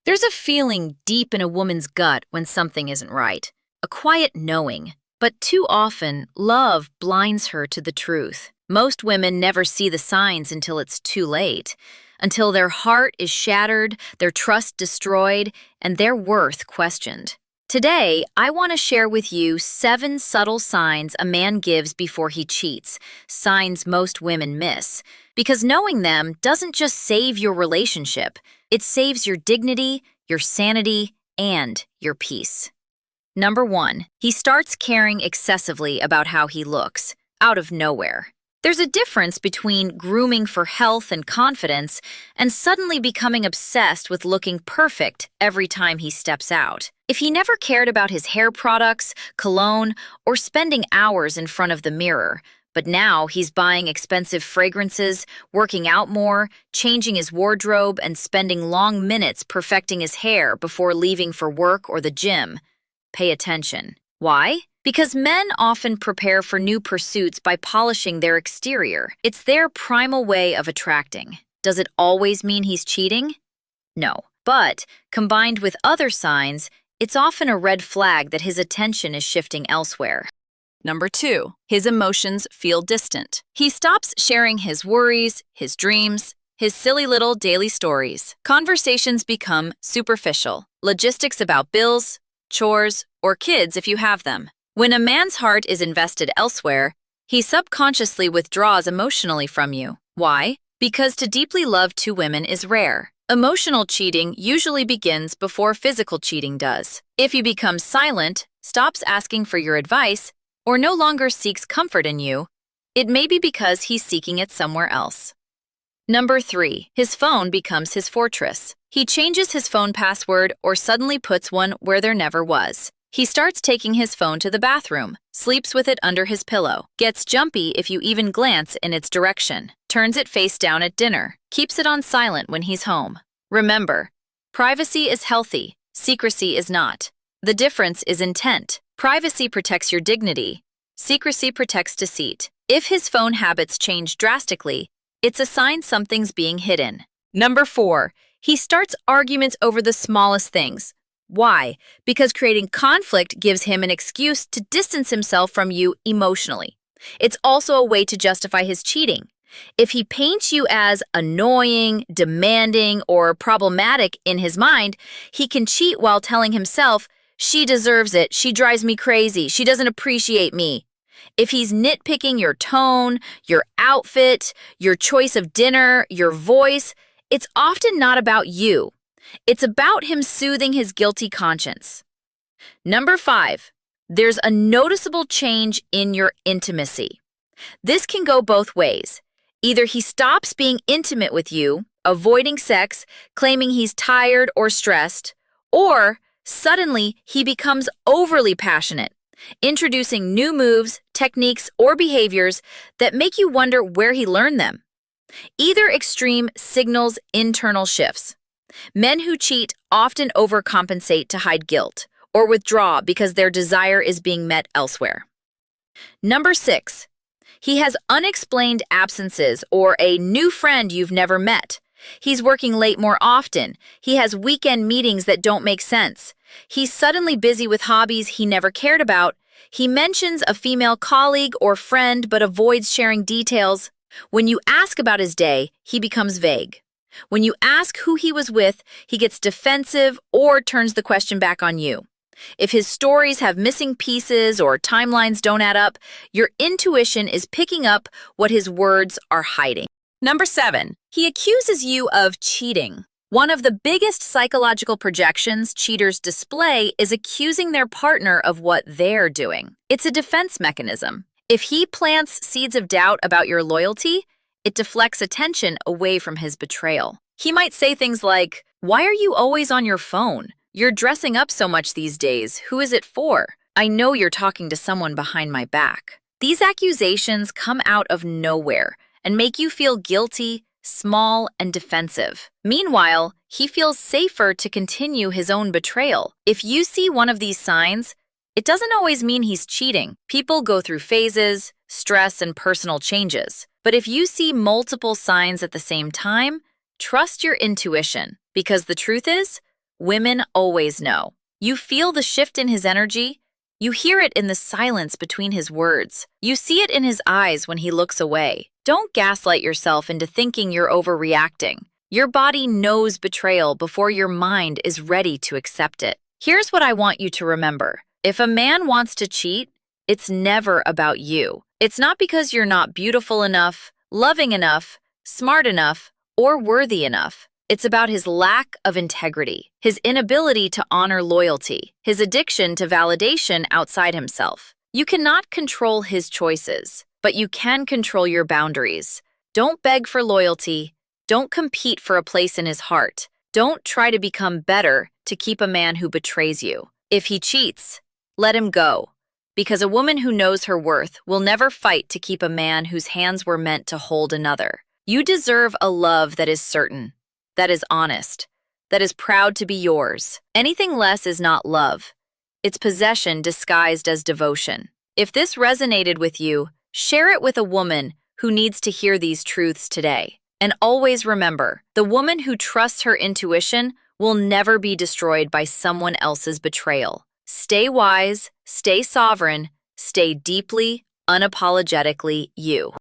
There's a feeling deep in a woman's gut when something isn't right, a quiet knowing. But too often, love blinds her to the truth. Most women never see the signs until it's too late, until their heart is shattered, their trust destroyed, and their worth questioned. Today, I want to share with you 7 subtle signs a man gives before he cheats, signs most women miss. Because knowing them doesn't just save your relationship, it saves your dignity, your sanity, and your peace. Number 1, he starts caring excessively about how he looks, out of nowhere. There's a difference between grooming for health and confidence and suddenly becoming obsessed with looking perfect every time he steps out. If he never cared about his hair products, cologne, or spending hours in front of the mirror, but now he's buying expensive fragrances, working out more, changing his wardrobe, and spending long minutes perfecting his hair before leaving for work or the gym, pay attention. Why? Because men often prepare for new pursuits by polishing their exterior. It's their primal way of attracting. Does it always mean he's cheating? No. But, combined with other signs, it's often a red flag that his attention is shifting elsewhere. Number 2, his emotions feel distant. He stops sharing his worries, his dreams, his silly little daily stories. Conversations become superficial. Logistics about bills, chores, or kids if you have them. When a man's heart is invested elsewhere, he subconsciously withdraws emotionally from you. Why? Because to deeply love 2 women is rare. Emotional cheating usually begins before physical cheating does. If he becomes silent, stops asking for your advice, or no longer seeks comfort in you, it may be because he's seeking it somewhere else. Number 3, his phone becomes his fortress. He changes his phone password or suddenly puts one where there never was. He starts taking his phone to the bathroom, sleeps with it under his pillow, gets jumpy if you even glance in its direction, turns it face down at dinner, keeps it on silent when he's home. Remember, privacy is healthy, secrecy is not. The difference is intent. Privacy protects your dignity. Secrecy protects deceit. If his phone habits change drastically, it's a sign something's being hidden. Number 4, he starts arguments over the smallest things. Why? Because creating conflict gives him an excuse to distance himself from you emotionally. It's also a way to justify his cheating. If he paints you as annoying, demanding, or problematic in his mind, he can cheat while telling himself, "She deserves it, she drives me crazy, she doesn't appreciate me." If he's nitpicking your tone, your outfit, your choice of dinner, your voice, it's often not about you. It's about him soothing his guilty conscience. Number 5, there's a noticeable change in your intimacy. This can go both ways. Either he stops being intimate with you, avoiding sex, claiming he's tired or stressed, or suddenly he becomes overly passionate, introducing new moves, techniques, or behaviors that make you wonder where he learned them. Either extreme signals internal shifts. Men who cheat often overcompensate to hide guilt or withdraw because their desire is being met elsewhere. Number 6, he has unexplained absences or a new friend you've never met. He's working late more often. He has weekend meetings that don't make sense. He's suddenly busy with hobbies he never cared about. He mentions a female colleague or friend but avoids sharing details. When you ask about his day, he becomes vague. When you ask who he was with, he gets defensive or turns the question back on you. If his stories have missing pieces or timelines don't add up, your intuition is picking up what his words are hiding. Number 7, he accuses you of cheating. One of the biggest psychological projections cheaters display is accusing their partner of what they're doing. It's a defense mechanism. If he plants seeds of doubt about your loyalty, it deflects attention away from his betrayal. He might say things like, "Why are you always on your phone? You're dressing up so much these days. Who is it for? I know you're talking to someone behind my back." These accusations come out of nowhere and make you feel guilty, small, and defensive. Meanwhile, he feels safer to continue his own betrayal. If you see one of these signs, it doesn't always mean he's cheating. People go through phases, stress, and personal changes. But if you see multiple signs at the same time, trust your intuition, because the truth is, Women always know. You feel the shift in his energy. You hear it in the silence between his words. You see it in his eyes when he looks away. Don't gaslight yourself into thinking you're overreacting. Your body knows betrayal before your mind is ready to accept it. Here's what I want you to remember. If a man wants to cheat, it's never about you. It's not because you're not beautiful enough, loving enough, smart enough, or worthy enough. It's about his lack of integrity, his inability to honor loyalty, his addiction to validation outside himself. You cannot control his choices, but you can control your boundaries. Don't beg for loyalty. Don't compete for a place in his heart. Don't try to become better to keep a man who betrays you. If he cheats, let him go. Because a woman who knows her worth will never fight to keep a man whose hands were meant to hold another. You deserve a love that is certain, that is honest, that is proud to be yours. Anything less is not love. It's possession disguised as devotion. If this resonated with you, share it with a woman who needs to hear these truths today. And always remember, the woman who trusts her intuition will never be destroyed by someone else's betrayal. Stay wise, stay sovereign, stay deeply, unapologetically you.